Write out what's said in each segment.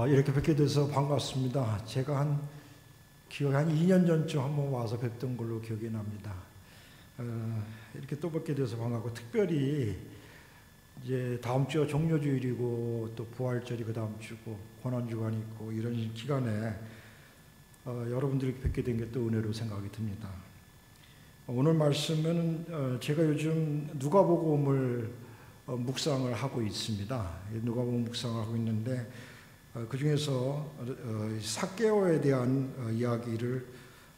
이렇게 뵙게 돼서 반갑습니다. 제가 기억이 한 2년 전쯤 한번 와서 뵙던 걸로 기억이 납니다. 이렇게 또 뵙게 돼서 반갑고, 특별히 이제 다음 주가 종료주일이고 또 부활절이 그 다음 주고 고난주간이 있고 이런 기간에 여러분들이 뵙게 된 게 또 은혜로 생각이 듭니다. 오늘 말씀은 제가 요즘 누가복음을 묵상을 하고 있습니다. 누가복음 묵상을 하고 있는데 그 중에서 삭개오에 대한 이야기를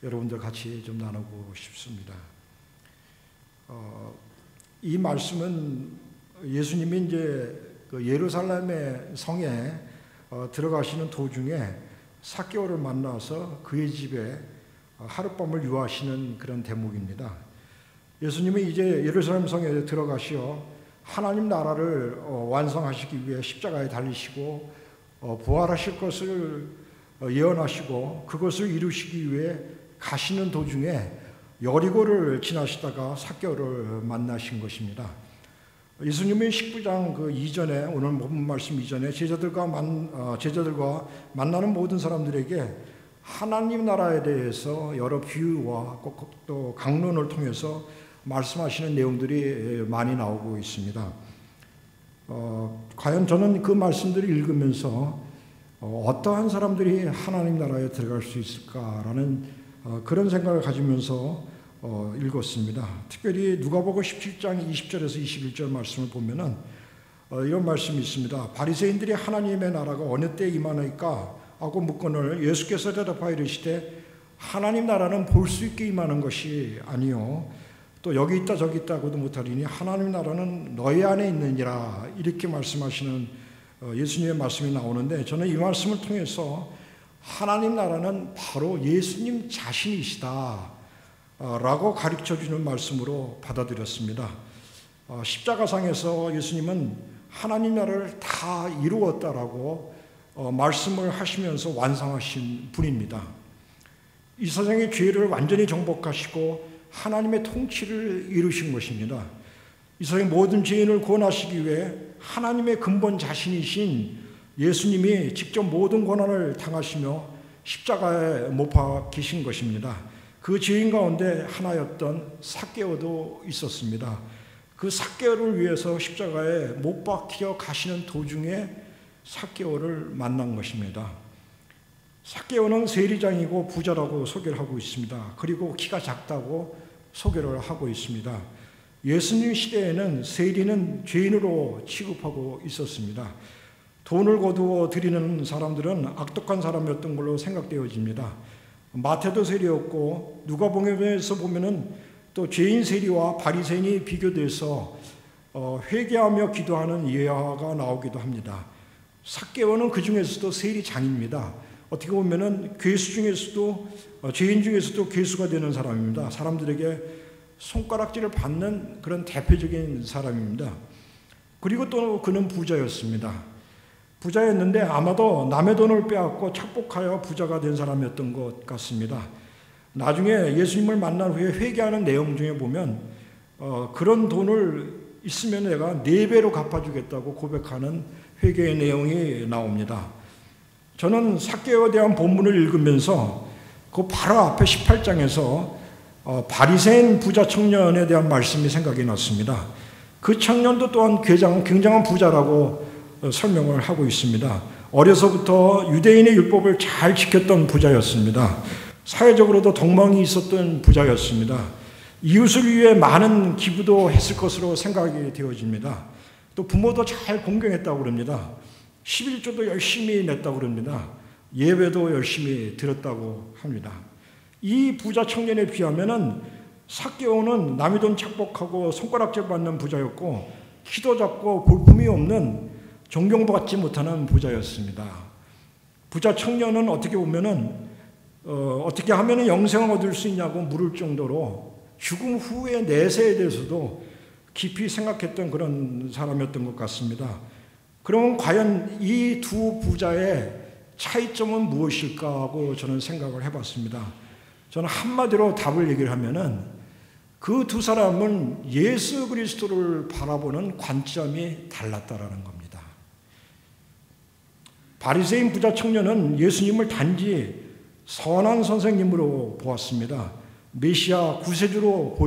여러분들 같이 좀 나누고 싶습니다. 이 말씀은 예수님이 이제 그 예루살렘의 성에 들어가시는 도중에 삭개오를 만나서 그의 집에 하룻밤을 유하시는 그런 대목입니다. 예수님이 이제 예루살렘 성에 들어가시어 하나님 나라를 완성하시기 위해 십자가에 달리시고 부활하실 것을 예언하시고 그것을 이루시기 위해 가시는 도중에 여리고를 지나시다가 삭개오를 만나신 것입니다. 예수님이 19장 그 이전에, 오늘 본문 말씀 이전에 제자들과 만나는 모든 사람들에게 하나님 나라에 대해서 여러 비유와 또 강론을 통해서 말씀하시는 내용들이 많이 나오고 있습니다. 과연 저는 그 말씀들을 읽으면서 어떠한 사람들이 하나님 나라에 들어갈 수 있을까라는 그런 생각을 가지면서 읽었습니다. 특별히 누가복음 17장 20절에서 21절 말씀을 보면은 이런 말씀이 있습니다. 바리새인들이 하나님의 나라가 어느 때 임하나이까 하고 묻거늘 예수께서 대답하여 이르시되 하나님 나라는 볼 수 있게 임하는 것이 아니요 또 여기 있다 저기 있다고도 못하리니 하나님 나라는 너희 안에 있느니라, 이렇게 말씀하시는 예수님의 말씀이 나오는데, 저는 이 말씀을 통해서 하나님 나라는 바로 예수님 자신이시다 라고 가르쳐주는 말씀으로 받아들였습니다. 십자가상에서 예수님은 하나님 나라를 다 이루었다라고 말씀을 하시면서 완성하신 분입니다. 이 세상의 죄를 완전히 정복하시고 하나님의 통치를 이루신 것입니다. 이 세상의 모든 죄인을 구원하시기 위해 하나님의 근본 자신이신 예수님이 직접 모든 고난을 당하시며 십자가에 못 박히신 것입니다. 그 죄인 가운데 하나였던 삭개오도 있었습니다. 그 삭개오를 위해서 십자가에 못 박혀 가시는 도중에 삭개오를 만난 것입니다. 삭개오는 세리장이고 부자라고 소개를 하고 있습니다. 그리고 키가 작다고 소개를 하고 있습니다. 예수님 시대에는 세리는 죄인으로 취급하고 있었습니다. 돈을 거두어 드리는 사람들은 악독한 사람이었던 걸로 생각되어집니다. 마태도 세리였고 누가복음에서 보면은 또 죄인 세리와 바리새인이 비교돼서 회개하며 기도하는 예화가 나오기도 합니다. 삭개오는 그 중에서도 세리장입니다. 어떻게 보면은 괴수 중에서도 죄인 중에서도 괴수가 되는 사람입니다. 사람들에게 손가락질을 받는 그런 대표적인 사람입니다. 그리고 또 그는 부자였습니다. 부자였는데 아마도 남의 돈을 빼앗고 착복하여 부자가 된 사람이었던 것 같습니다. 나중에 예수님을 만난 후에 회개하는 내용 중에 보면 그런 돈을 있으면 내가 4배로 갚아주겠다고 고백하는 회개의 내용이 나옵니다. 저는 삭개오에 대한 본문을 읽으면서 그 바로 앞에 18장에서 바리새인 부자 청년에 대한 말씀이 생각이 났습니다. 그 청년도 또한 굉장한 부자라고 설명을 하고 있습니다. 어려서부터 유대인의 율법을 잘 지켰던 부자였습니다. 사회적으로도 덕망이 있었던 부자였습니다. 이웃을 위해 많은 기부도 했을 것으로 생각이 되어집니다. 또 부모도 잘 공경했다고 그럽니다. 11조도 열심히 냈다고 그럽니다. 예배도 열심히 드렸다고 합니다. 이 부자 청년에 비하면은 삭개오는 남의 돈 착복하고 손가락질 받는 부자였고 키도 작고 볼품이 없는 존경받지 못하는 부자였습니다. 부자 청년은 어떻게 보면은 어떻게 하면은 영생을 얻을 수 있냐고 물을 정도로 죽음 후의 내세에 대해서도 깊이 생각했던 그런 사람이었던 것 같습니다. 그럼 과연 이 두 부자의 차이점은 무엇일까 하고 저는 생각을 해봤습니다. 저는 한마디로 답을 얘기를 하면은 그 두 사람은 예수 그리스도를 바라보는 관점이 달랐다라는 겁니다. 바리새인 부자 청년은 예수님을 단지 선한 선생님으로 보았습니다. 메시아 구세주로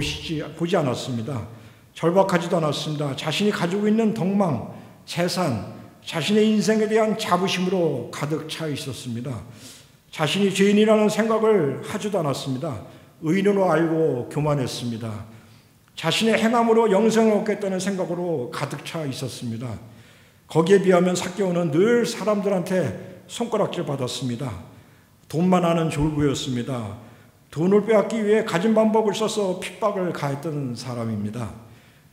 보지 않았습니다. 절박하지도 않았습니다. 자신이 가지고 있는 덕망, 재산, 자신의 인생에 대한 자부심으로 가득 차 있었습니다. 자신이 죄인이라는 생각을 하지도 않았습니다. 의인으로 알고 교만했습니다. 자신의 행함으로 영생을 얻겠다는 생각으로 가득 차 있었습니다. 거기에 비하면 삭개오는 늘 사람들한테 손가락질 받았습니다. 돈만 아는 졸부였습니다. 돈을 빼앗기 위해 가진 방법을 써서 핍박을 가했던 사람입니다.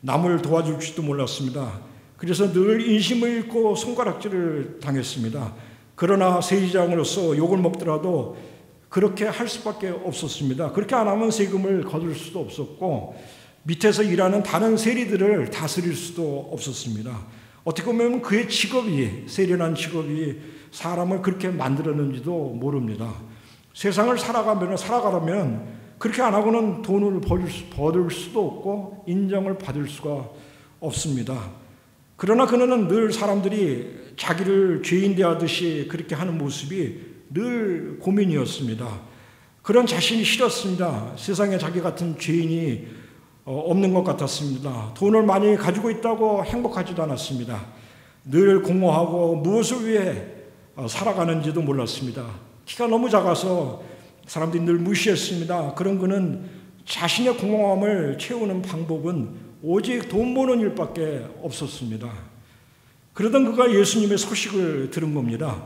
남을 도와줄 줄도 몰랐습니다. 그래서 늘 인심을 잃고 손가락질을 당했습니다. 그러나 세리장으로서 욕을 먹더라도 그렇게 할 수밖에 없었습니다. 그렇게 안 하면 세금을 거둘 수도 없었고 밑에서 일하는 다른 세리들을 다스릴 수도 없었습니다. 어떻게 보면 그의 직업이, 세리라는 직업이 사람을 그렇게 만들었는지도 모릅니다. 세상을 살아가려면 그렇게 안 하고는 돈을 벌을 수도 없고 인정을 받을 수가 없습니다. 그러나 그는 늘 사람들이 자기를 죄인 대하듯이 그렇게 하는 모습이 늘 고민이었습니다. 그런 자신이 싫었습니다. 세상에 자기 같은 죄인이 없는 것 같았습니다. 돈을 많이 가지고 있다고 행복하지도 않았습니다. 늘 공허하고 무엇을 위해 살아가는지도 몰랐습니다. 키가 너무 작아서 사람들이 늘 무시했습니다. 그런 그는 자신의 공허함을 채우는 방법은 오직 돈 버는 일밖에 없었습니다. 그러던 그가 예수님의 소식을 들은 겁니다.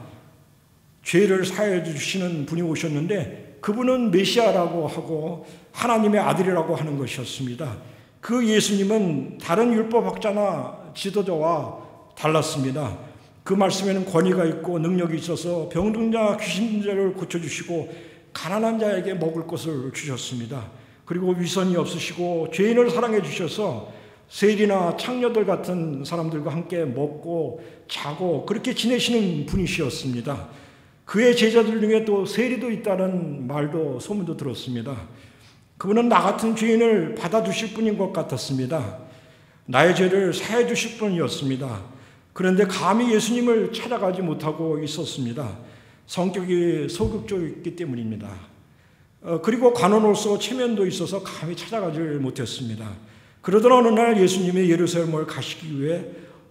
죄를 사해 주시는 분이 오셨는데 그분은 메시아라고 하고 하나님의 아들이라고 하는 것이었습니다. 그 예수님은 다른 율법학자나 지도자와 달랐습니다. 그 말씀에는 권위가 있고 능력이 있어서 병든 자, 귀신 자를 고쳐주시고 가난한 자에게 먹을 것을 주셨습니다. 그리고 위선이 없으시고 죄인을 사랑해 주셔서 세리나 창녀들 같은 사람들과 함께 먹고 자고 그렇게 지내시는 분이셨습니다. 그의 제자들 중에 또 세리도 있다는 말도 소문도 들었습니다. 그분은 나 같은 죄인을 받아주실 분인 것 같았습니다. 나의 죄를 사해 주실 분이었습니다. 그런데 감히 예수님을 찾아가지 못하고 있었습니다. 성격이 소극적이기 때문입니다. 그리고 관원으로서 체면도 있어서 감히 찾아가질 못했습니다. 그러던 어느 날 예수님이 예루살렘을 가시기 위해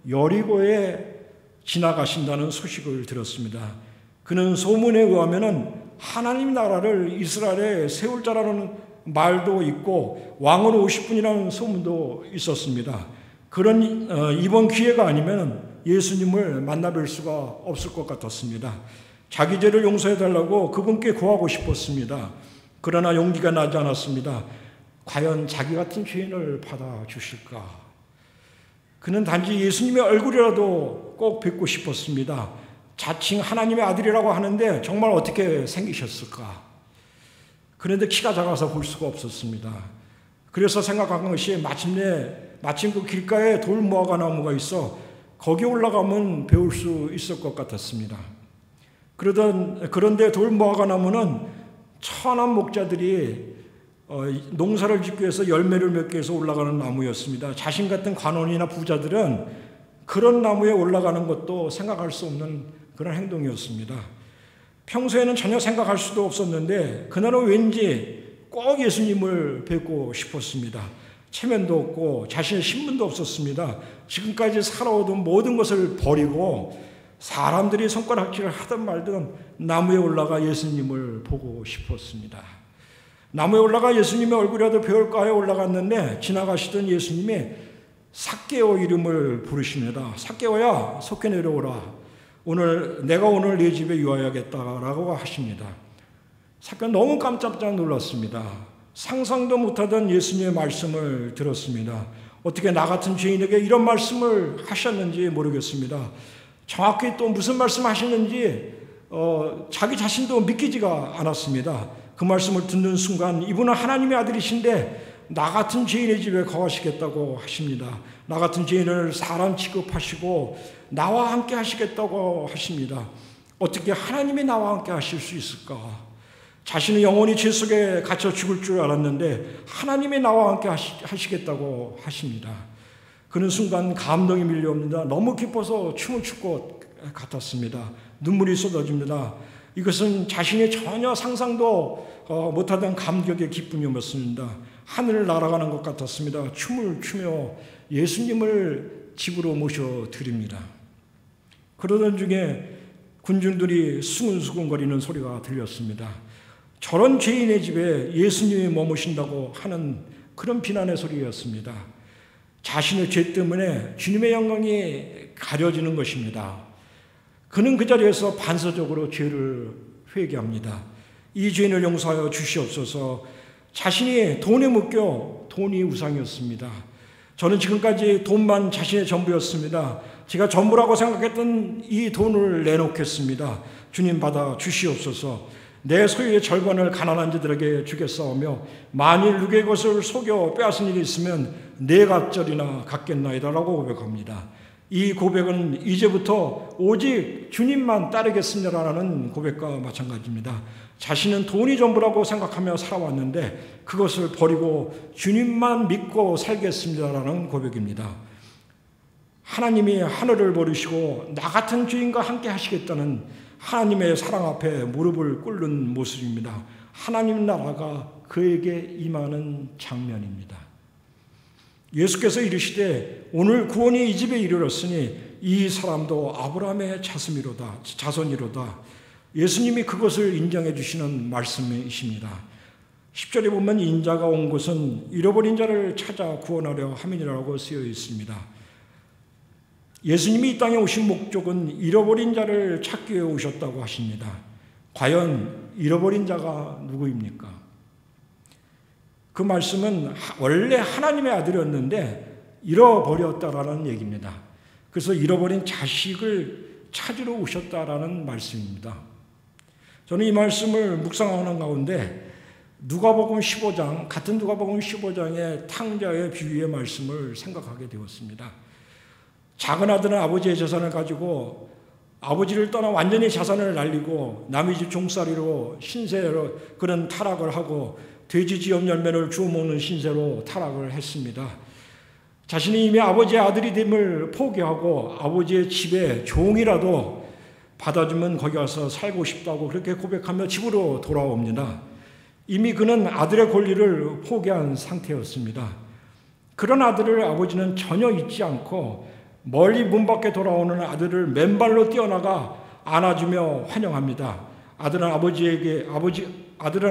여리고에 지나가신다는 소식을 들었습니다. 그는 소문에 의하면 하나님 나라를 이스라엘에 세울 자라는 말도 있고 왕으로 오실 분이라는 소문도 있었습니다. 그런 이번 기회가 아니면 예수님을 만나뵐 수가 없을 것 같았습니다. 자기 죄를 용서해달라고 그분께 구하고 싶었습니다. 그러나 용기가 나지 않았습니다. 과연 자기 같은 죄인을 받아주실까? 그는 단지 예수님의 얼굴이라도 꼭 뵙고 싶었습니다. 자칭 하나님의 아들이라고 하는데 정말 어떻게 생기셨을까? 그런데 키가 작아서 볼 수가 없었습니다. 그래서 생각한 것이 마침 그 길가에 돌 무화과 나무가 있어 거기 올라가면 배울 수 있을 것 같았습니다. 그런데 돌 무화과 나무는 천한 목자들이 농사를 짓기 위해서 열매를 맺기 위해서 올라가는 나무였습니다. 자신 같은 관원이나 부자들은 그런 나무에 올라가는 것도 생각할 수 없는 그런 행동이었습니다. 평소에는 전혀 생각할 수도 없었는데 그날은 왠지 꼭 예수님을 뵙고 싶었습니다. 체면도 없고 자신의 신분도 없었습니다. 지금까지 살아오던 모든 것을 버리고 사람들이 손가락질을 하든 말든 나무에 올라가 예수님을 보고 싶었습니다. 나무에 올라가 예수님의 얼굴이라도 배울까 하여 올라갔는데 지나가시던 예수님이 삭개오 이름을 부르십니다. 삭개오야, 속히 내려오라. 내가 오늘 네 집에 유하여야겠다라고 하십니다. 삭개오는 너무 깜짝 놀랐습니다. 상상도 못하던 예수님의 말씀을 들었습니다. 어떻게 나 같은 죄인에게 이런 말씀을 하셨는지 모르겠습니다. 정확히 또 무슨 말씀 하시는지 자기 자신도 믿기지가 않았습니다. 그 말씀을 듣는 순간 이분은 하나님의 아들이신데 나 같은 죄인의 집에 거하시겠다고 하십니다. 나 같은 죄인을 사람 취급하시고 나와 함께 하시겠다고 하십니다. 어떻게 하나님이 나와 함께 하실 수 있을까? 자신은 영원히 죄 속에 갇혀 죽을 줄 알았는데 하나님이 나와 함께 하시겠다고 하십니다. 그는 순간 감동이 밀려옵니다. 너무 기뻐서 춤을 추고 같았습니다. 눈물이 쏟아집니다. 이것은 자신이 전혀 상상도 못하던 감격의 기쁨이었습니다. 하늘을 날아가는 것 같았습니다. 춤을 추며 예수님을 집으로 모셔드립니다. 그러던 중에 군중들이 수근수근거리는 소리가 들렸습니다. 저런 죄인의 집에 예수님이 머무신다고 하는 그런 비난의 소리였습니다. 자신의 죄 때문에 주님의 영광이 가려지는 것입니다. 그는 그 자리에서 반사적으로 죄를 회개합니다. 이 죄인을 용서하여 주시옵소서. 자신이 돈에 묶여 돈이 우상이었습니다. 저는 지금까지 돈만 자신의 전부였습니다. 제가 전부라고 생각했던 이 돈을 내놓겠습니다. 주님 받아 주시옵소서. 내 소유의 절반을 가난한 자들에게 주겠사오며 만일 누구의 것을 속여 빼앗은 일이 있으면 네 갑절이나 갚겠나이다라고 고백합니다. 이 고백은 이제부터 오직 주님만 따르겠습니다라는 고백과 마찬가지입니다. 자신은 돈이 전부라고 생각하며 살아왔는데 그것을 버리고 주님만 믿고 살겠습니다라는 고백입니다. 하나님이 하늘을 버리시고 나 같은 죄인과 함께 하시겠다는 하나님의 사랑 앞에 무릎을 꿇는 모습입니다. 하나님 나라가 그에게 임하는 장면입니다. 예수께서 이르시되 오늘 구원이 이 집에 이르렀으니 이 사람도 아브라함의 자손이로다. 예수님이 그것을 인정해 주시는 말씀이십니다. 10절에 보면 인자가 온 곳은 잃어버린 자를 찾아 구원하려 함이라고 쓰여 있습니다. 예수님이 이 땅에 오신 목적은 잃어버린 자를 찾기 위해 오셨다고 하십니다. 과연 잃어버린 자가 누구입니까? 그 말씀은 원래 하나님의 아들이었는데 잃어버렸다라는 얘기입니다. 그래서 잃어버린 자식을 찾으러 오셨다라는 말씀입니다. 저는 이 말씀을 묵상하는 가운데 누가복음 15장, 같은 누가복음 15장의 탕자의 비유의 말씀을 생각하게 되었습니다. 작은 아들은 아버지의 재산을 가지고 아버지를 떠나 완전히 자산을 날리고 남의 집 종살이로 신세로 그런 타락을 하고 돼지지엄 열매를 주워 먹는 신세로 타락을 했습니다. 자신이 이미 아버지의 아들이 됨을 포기하고 아버지의 집에 종이라도 받아주면 거기 와서 살고 싶다고 그렇게 고백하며 집으로 돌아옵니다. 이미 그는 아들의 권리를 포기한 상태였습니다. 그런 아들을 아버지는 전혀 잊지 않고 멀리 문 밖에 돌아오는 아들을 맨발로 뛰어나가 안아주며 환영합니다. 아들은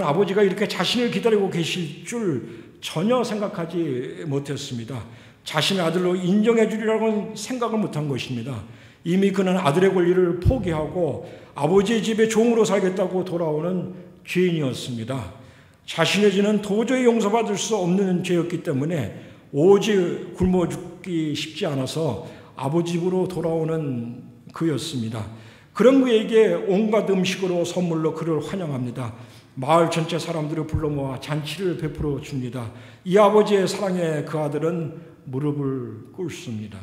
아버지가 이렇게 자신을 기다리고 계실 줄 전혀 생각하지 못했습니다. 자신의 아들로 인정해 주리라고는 생각을 못한 것입니다. 이미 그는 아들의 권리를 포기하고 아버지의 집에 종으로 살겠다고 돌아오는 죄인이었습니다. 자신의 죄는 도저히 용서받을 수 없는 죄였기 때문에 오직 굶어 죽기 쉽지 않아서 아버지 집으로 돌아오는 그였습니다. 그런 그에게 온갖 음식으로 선물로 그를 환영합니다. 마을 전체 사람들을 불러 모아 잔치를 베풀어 줍니다. 이 아버지의 사랑에 그 아들은 무릎을 꿇습니다.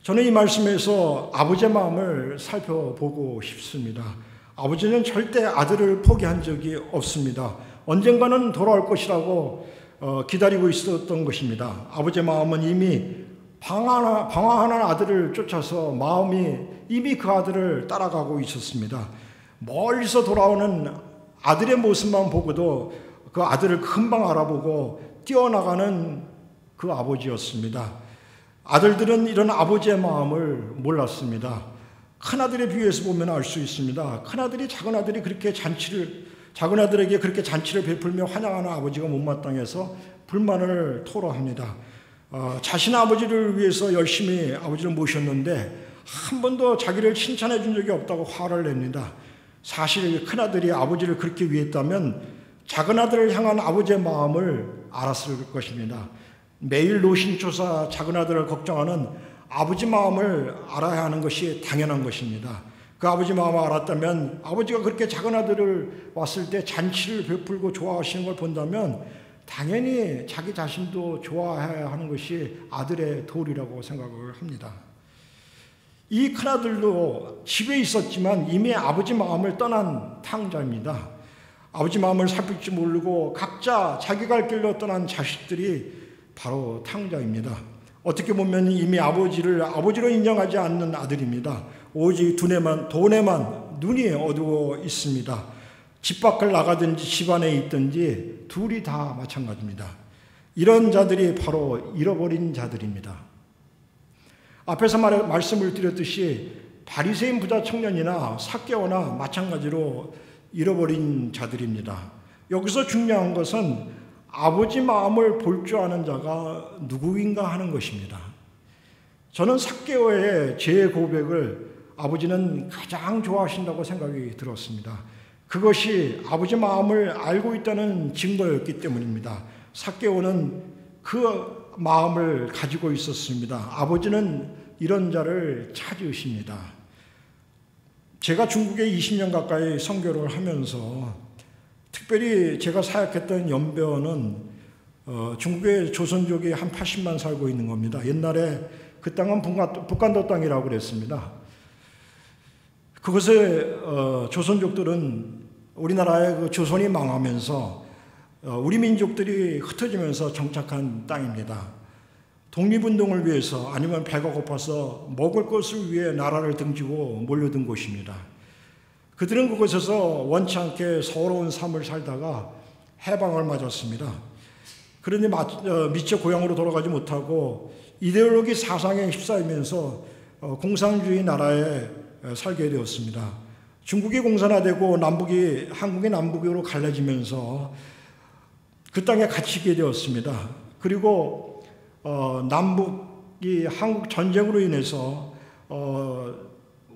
저는 이 말씀에서 아버지의 마음을 살펴보고 싶습니다. 아버지는 절대 아들을 포기한 적이 없습니다. 언젠가는 돌아올 것이라고 기다리고 있었던 것입니다. 아버지의 마음은 이미 방황하는 아들을 쫓아서 마음이 이미 그 아들을 따라가고 있었습니다. 멀리서 돌아오는 아들의 모습만 보고도 그 아들을 금방 알아보고 뛰어나가는 그 아버지였습니다. 아들들은 이런 아버지의 마음을 몰랐습니다. 큰아들에 비유해서 보면 알 수 있습니다. 큰아들이 작은아들이 그렇게 작은아들에게 그렇게 잔치를 베풀며 환영하는 아버지가 못마땅해서 불만을 토로합니다. 자신의 아버지를 위해서 열심히 아버지를 모셨는데 한 번도 자기를 칭찬해 준 적이 없다고 화를 냅니다. 사실 큰아들이 아버지를 그렇게 위했다면 작은아들을 향한 아버지의 마음을 알았을 것입니다. 매일 노신초사 작은아들을 걱정하는 아버지 마음을 알아야 하는 것이 당연한 것입니다. 그 아버지 마음을 알았다면 아버지가 그렇게 작은아들을 왔을 때 잔치를 베풀고 좋아하시는 걸 본다면 당연히 자기 자신도 좋아해야 하는 것이 아들의 도리라고 생각을 합니다. 이 큰아들도 집에 있었지만 이미 아버지 마음을 떠난 탕자입니다. 아버지 마음을 살필 줄 모르고 각자 자기 갈 길로 떠난 자식들이 바로 탕자입니다. 어떻게 보면 이미 아버지를 아버지로 인정하지 않는 아들입니다. 오직 돈에만 눈이 어두워 있습니다. 집 밖을 나가든지 집 안에 있든지 둘이 다 마찬가지입니다. 이런 자들이 바로 잃어버린 자들입니다. 앞에서 말씀을 드렸듯이 바리새인 부자 청년이나 삭개오나 마찬가지로 잃어버린 자들입니다. 여기서 중요한 것은 아버지 마음을 볼 줄 아는 자가 누구인가 하는 것입니다. 저는 삭개오의 죄 고백을 아버지는 가장 좋아하신다고 생각이 들었습니다. 그것이 아버지 마음을 알고 있다는 증거였기 때문입니다. 삭개오는 그 마음을 가지고 있었습니다. 아버지는 이런 자를 찾으십니다. 제가 중국에 20년 가까이 선교를 하면서 특별히 제가 사역했던 연변은 중국의 조선족이 한 80만 살고 있는 겁니다. 옛날에 그 땅은 북한도 땅이라고 그랬습니다. 그것에 조선족들은 우리나라의 그 조선이 망하면서 우리 민족들이 흩어지면서 정착한 땅입니다. 독립운동을 위해서 아니면 배가 고파서 먹을 것을 위해 나라를 등지고 몰려든 곳입니다. 그들은 그곳에서 원치 않게 서러운 삶을 살다가 해방을 맞았습니다. 그런데 미처 고향으로 돌아가지 못하고 이데올로기 사상에 휩싸이면서 공산주의 나라에 살게 되었습니다. 중국이 공산화되고 한국이 남북으로 갈라지면서 그 땅에 갇히게 되었습니다. 그리고 남북이 한국 전쟁으로 인해서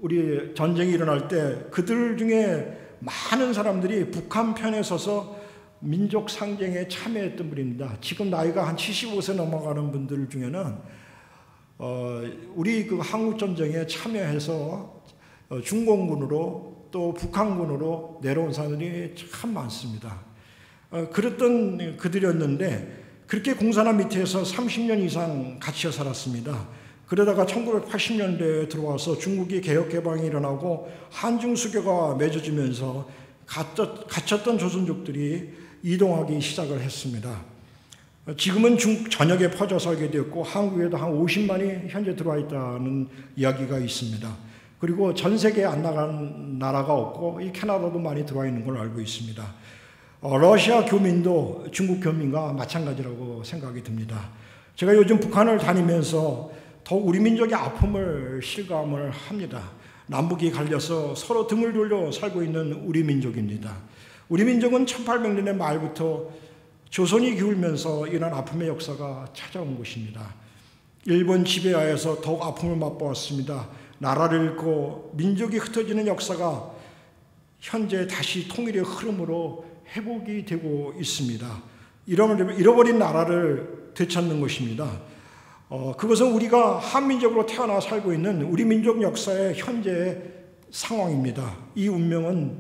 우리 전쟁이 일어날 때 그들 중에 많은 사람들이 북한 편에 서서 민족 상쟁에 참여했던 분입니다. 지금 나이가 한 75세 넘어가는 분들 중에는 우리 그 한국 전쟁에 참여해서 중공군으로 또 북한군으로 내려온 사람들이 참 많습니다. 그랬던 그들이었는데 그렇게 공산화 밑에서 30년 이상 갇혀 살았습니다. 그러다가 1980년대에 들어와서 중국이 개혁개방이 일어나고 한중수교가 맺어지면서 갇혔던 조선족들이 이동하기 시작을 했습니다. 지금은 전역에 퍼져 살게 되었고 한국에도 한 50만이 현재 들어와 있다는 이야기가 있습니다. 그리고 전 세계에 안 나간 나라가 없고 이 캐나다도 많이 들어와 있는 걸 알고 있습니다. 러시아 교민도 중국 교민과 마찬가지라고 생각이 듭니다. 제가 요즘 북한을 다니면서 더욱 우리 민족의 아픔을 실감을 합니다. 남북이 갈려서 서로 등을 돌려 살고 있는 우리 민족입니다. 우리 민족은 1800년의 말부터 조선이 기울면서 이런 아픔의 역사가 찾아온 것입니다. 일본 지배하에서 더욱 아픔을 맛보았습니다. 나라를 잃고 민족이 흩어지는 역사가 현재 다시 통일의 흐름으로 회복이 되고 있습니다. 잃어버린 나라를 되찾는 것입니다. 그것은 우리가 한민족으로 태어나 살고 있는 우리 민족 역사의 현재의 상황입니다. 이 운명은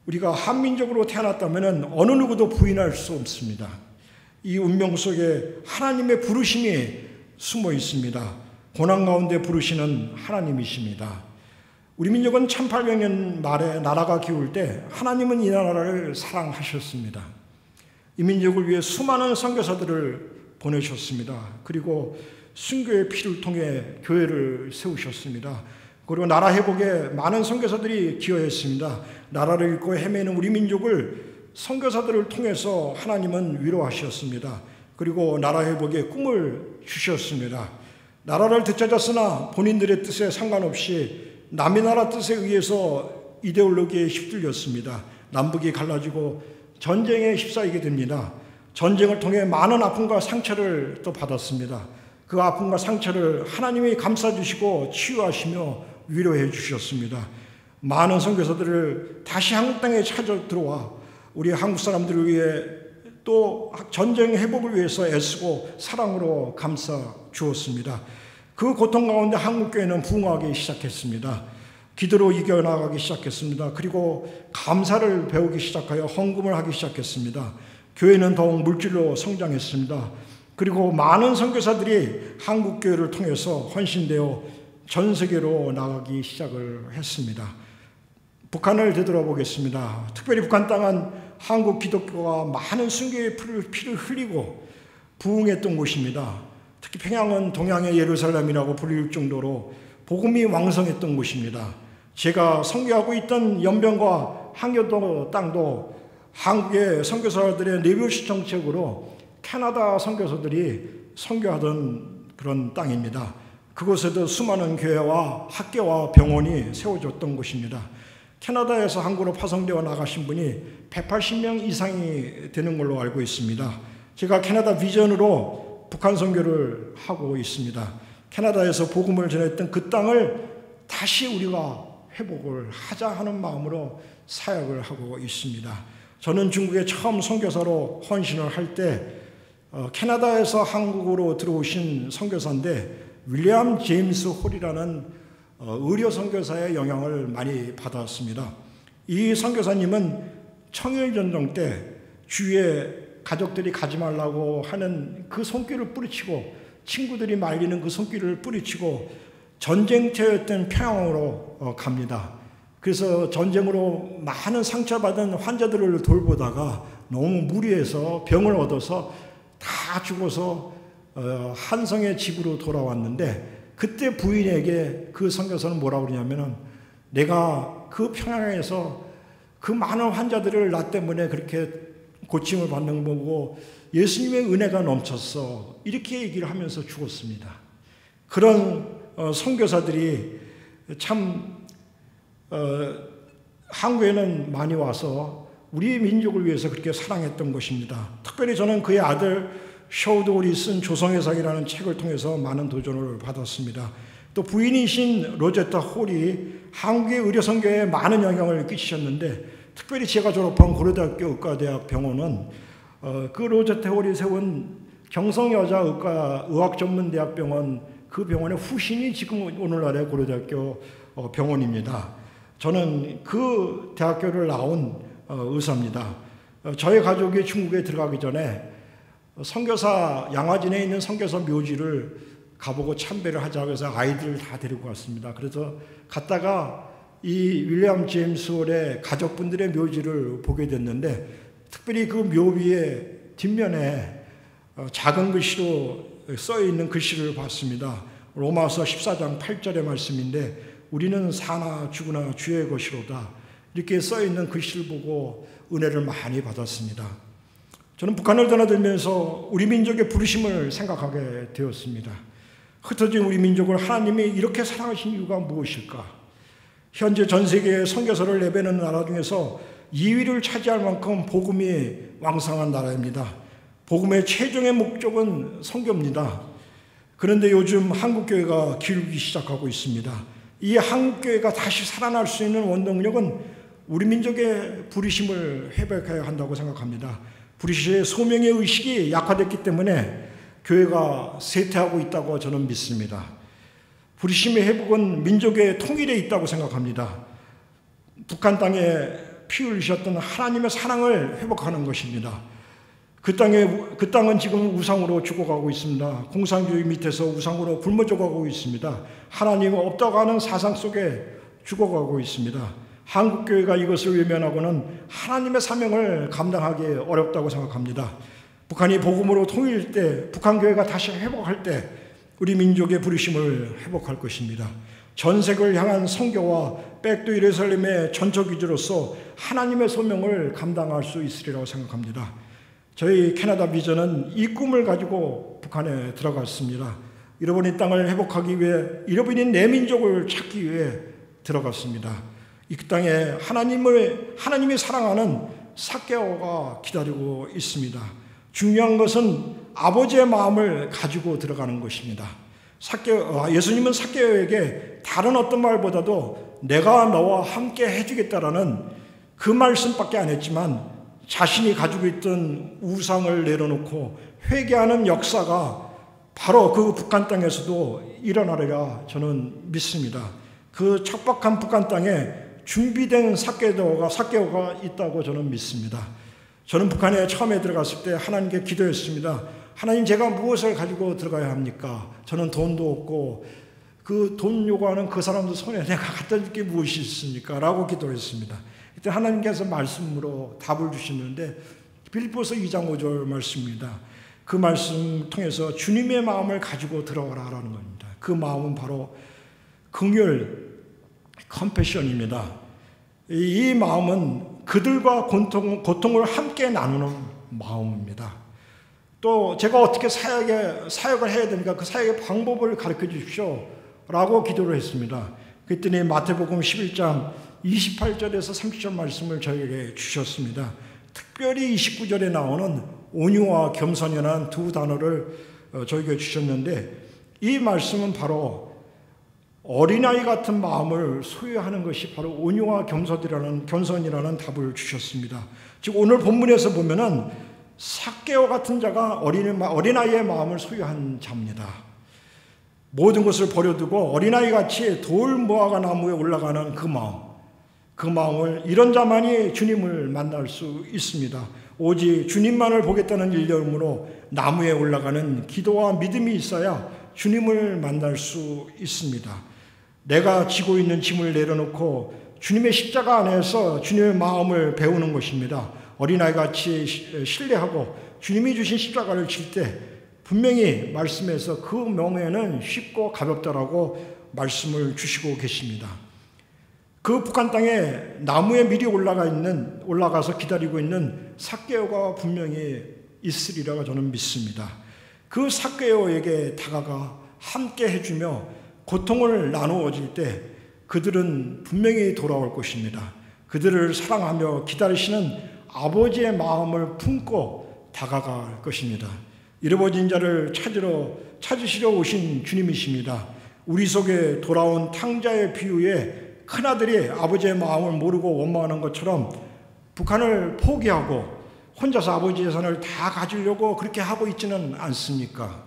우리가 한민족으로 태어났다면 어느 누구도 부인할 수 없습니다. 이 운명 속에 하나님의 부르심이 숨어 있습니다. 고난 가운데 부르시는 하나님이십니다. 우리 민족은 1800년 말에 나라가 기울 때 하나님은 이 나라를 사랑하셨습니다. 이 민족을 위해 수많은 선교사들을 보내셨습니다. 그리고 순교의 피를 통해 교회를 세우셨습니다. 그리고 나라 회복에 많은 선교사들이 기여했습니다. 나라를 잃고 헤매는 우리 민족을 선교사들을 통해서 하나님은 위로하셨습니다. 그리고 나라 회복에 꿈을 주셨습니다. 나라를 되찾았으나 본인들의 뜻에 상관없이 남의 나라 뜻에 의해서 이데올로기에 휩들렸습니다. 남북이 갈라지고 전쟁에 휩싸이게 됩니다. 전쟁을 통해 많은 아픔과 상처를 또 받았습니다. 그 아픔과 상처를 하나님이 감싸주시고 치유하시며 위로해 주셨습니다. 많은 선교사들을 다시 한국 땅에 찾아 들어와 우리 한국 사람들을 위해 또 전쟁 회복을 위해서 애쓰고 사랑으로 감싸 주었습니다. 그 고통 가운데 한국교회는 부흥하기 시작했습니다. 기도로 이겨나가기 시작했습니다. 그리고 감사를 배우기 시작하여 헌금을 하기 시작했습니다. 교회는 더욱 물질로 성장했습니다. 그리고 많은 선교사들이 한국교회를 통해서 헌신되어 전 세계로 나가기 시작을 했습니다. 북한을 되돌아보겠습니다. 특별히 북한 땅은 한국 기독교가 많은 순교의 피를 흘리고 부흥했던 곳입니다. 특히 평양은 동양의 예루살렘이라고 불릴 정도로 복음이 왕성했던 곳입니다. 제가 선교하고 있던 연변과 항교도 땅도 한국의 선교사들의 내교시 정책으로 캐나다 선교사들이 선교하던 그런 땅입니다. 그곳에도 수많은 교회와 학교와 병원이 세워졌던 곳입니다. 캐나다에서 한국으로 파송되어 나가신 분이 180명 이상이 되는 걸로 알고 있습니다. 제가 캐나다 비전으로 북한 선교를 하고 있습니다. 캐나다에서 복음을 전했던 그 땅을 다시 우리가 회복을 하자 하는 마음으로 사역을 하고 있습니다. 저는 중국에 처음 선교사로 헌신을 할 때 캐나다에서 한국으로 들어오신 선교사인데 윌리엄 제임스 홀이라는 의료 선교사의 영향을 많이 받았습니다. 이 선교사님은 청일전쟁 때 주위에 가족들이 가지 말라고 하는 그 손길을 뿌리치고 친구들이 말리는 그 손길을 뿌리치고 전쟁터였던 평양으로 갑니다. 그래서 전쟁으로 많은 상처받은 환자들을 돌보다가 너무 무리해서 병을 얻어서 다 죽어서 한성의 집으로 돌아왔는데 그때 부인에게 그 선교사는 뭐라고 그러냐면은 내가 그 평양에서 그 많은 환자들을 나 때문에 그렇게 고침을 받는 거고 예수님의 은혜가 넘쳤어 이렇게 얘기를 하면서 죽었습니다. 그런 선교사들이 참 한국에는 많이 와서 우리 민족을 위해서 그렇게 사랑했던 것입니다. 특별히 저는 그의 아들 셔우드홀이 쓴 조성회상이라는 책을 통해서 많은 도전을 받았습니다. 또 부인이신 로제타 홀이 한국의 의료선교에 많은 영향을 끼치셨는데 특별히 제가 졸업한 고려대학교 의과대학 병원은 그 로제타 홀이 세운 경성여자의학전문대학병원 그 병원의 후신이 지금 오늘날의 고려대학교 병원입니다. 저는 그 대학교를 나온 의사입니다. 저희 가족이 중국에 들어가기 전에 선교사 양화진에 있는 선교사 묘지를 가보고 참배를 하자고 해서 아이들을 다 데리고 갔습니다. 그래서 갔다가 이 윌리엄 제임스 홀의 가족분들의 묘지를 보게 됐는데 특별히 그 묘 위에 뒷면에 작은 글씨로 써있는 글씨를 봤습니다. 로마서 14장 8절의 말씀인데 우리는 사나 죽으나 주의 것이로다 이렇게 써있는 글씨를 보고 은혜를 많이 받았습니다. 저는 북한을 떠나들면서 우리 민족의 부르심을 생각하게 되었습니다. 흩어진 우리 민족을 하나님이 이렇게 사랑하신 이유가 무엇일까? 현재 전 세계에 선교사를 내배는 나라 중에서 2위를 차지할 만큼 복음이 왕성한 나라입니다. 복음의 최종의 목적은 선교입니다. 그런데 요즘 한국교회가 기울기 시작하고 있습니다. 이 한국교회가 다시 살아날 수 있는 원동력은 우리 민족의 부르심을 회복해야 한다고 생각합니다. 부르심의 소명의 의식이 약화됐기 때문에 교회가 쇠퇴하고 있다고 저는 믿습니다. 부르심의 회복은 민족의 통일에 있다고 생각합니다. 북한 땅에 피 흘리셨던 하나님의 사랑을 회복하는 것입니다. 그 땅은 지금 우상으로 죽어가고 있습니다. 공산주의 밑에서 우상으로 굶어 죽어가고 있습니다. 하나님 없다고 하는 사상 속에 죽어가고 있습니다. 한국교회가 이것을 외면하고는 하나님의 사명을 감당하기 어렵다고 생각합니다. 북한이 복음으로 통일될 때, 북한교회가 다시 회복할 때 우리 민족의 부르심을 회복할 것입니다. 전 세계를 향한 선교와 백두 예루살렘의 전초기지로서 하나님의 소명을 감당할 수 있으리라고 생각합니다. 저희 캐나다 비전은 이 꿈을 가지고 북한에 들어갔습니다. 잃어버린 땅을 회복하기 위해 잃어버린 내 민족을 찾기 위해 들어갔습니다. 이 땅에 하나님이 사랑하는 삭개오가 기다리고 있습니다. 중요한 것은 아버지의 마음을 가지고 들어가는 것입니다. 예수님은 삭개오에게 다른 어떤 말보다도 내가 너와 함께 해주겠다라는 그 말씀밖에 안 했지만 자신이 가지고 있던 우상을 내려놓고 회개하는 역사가 바로 그 북한 땅에서도 일어나리라 저는 믿습니다. 그 척박한 북한 땅에 준비된 삭개오가 있다고 저는 믿습니다. 저는 북한에 처음에 들어갔을 때 하나님께 기도했습니다. 하나님, 제가 무엇을 가지고 들어가야 합니까? 저는 돈도 없고 그 돈 요구하는 그 사람들 손에 내가 갖다 줄 게 무엇이 있습니까? 라고 기도했습니다. 그때 하나님께서 말씀으로 답을 주시는데 빌립보서 2장 5절 말씀입니다. 그 말씀 통해서 주님의 마음을 가지고 들어가라라는 겁니다. 그 마음은 바로 긍휼, 컴패션입니다. 이 마음은 그들과 고통을 함께 나누는 마음입니다. 또 제가 어떻게 사역을 해야 됩니까? 그 사역의 방법을 가르쳐 주십시오 라고 기도를 했습니다. 그랬더니 마태복음 11장 28절에서 30절 말씀을 저에게 주셨습니다. 특별히 29절에 나오는 온유와 겸손이라는 두 단어를 저에게 주셨는데, 이 말씀은 바로 어린아이 같은 마음을 소유하는 것이 바로 온유와 겸손이라는 답을 주셨습니다. 즉 오늘 본문에서 보면은 삭개오 같은 자가 어린아이의 마음을 소유한 자입니다. 모든 것을 버려두고 어린아이같이 돌무화과 나무에 올라가는 그 마음을, 이런 자만이 주님을 만날 수 있습니다. 오직 주님만을 보겠다는 일념으로 나무에 올라가는 기도와 믿음이 있어야 주님을 만날 수 있습니다. 내가 지고 있는 짐을 내려놓고 주님의 십자가 안에서 주님의 마음을 배우는 것입니다. 어린아이같이 신뢰하고 주님이 주신 십자가를 질 때 분명히 말씀에서 그 명예는 쉽고 가볍다라고 말씀을 주시고 계십니다. 그 북한 땅에 나무에 미리 올라가서 기다리고 있는 삭개오가 분명히 있으리라고 저는 믿습니다. 그 삭개오에게 다가가 함께 해주며 고통을 나누어질 때 그들은 분명히 돌아올 것입니다. 그들을 사랑하며 기다리시는 아버지의 마음을 품고 다가갈 것입니다. 잃어버린 자를 찾으시려 오신 주님이십니다. 우리 속에 돌아온 탕자의 비유에 큰아들이 아버지의 마음을 모르고 원망하는 것처럼 북한을 포기하고 혼자서 아버지 재산을 다 가지려고 그렇게 하고 있지는 않습니까?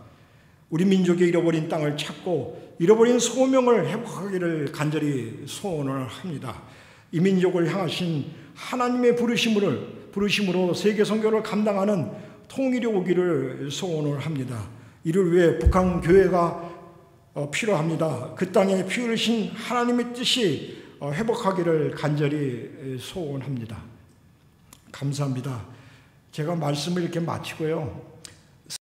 우리 민족의 잃어버린 땅을 찾고 잃어버린 소명을 회복하기를 간절히 소원을 합니다. 이 민족을 향하신 하나님의 부르심으로 세계 선교를 감당하는 통일이 오기를 소원을 합니다. 이를 위해 북한 교회가 필요합니다. 그 땅에 피 흘리신 하나님의 뜻이 회복하기를 간절히 소원합니다. 감사합니다. 제가 말씀을 이렇게 마치고요.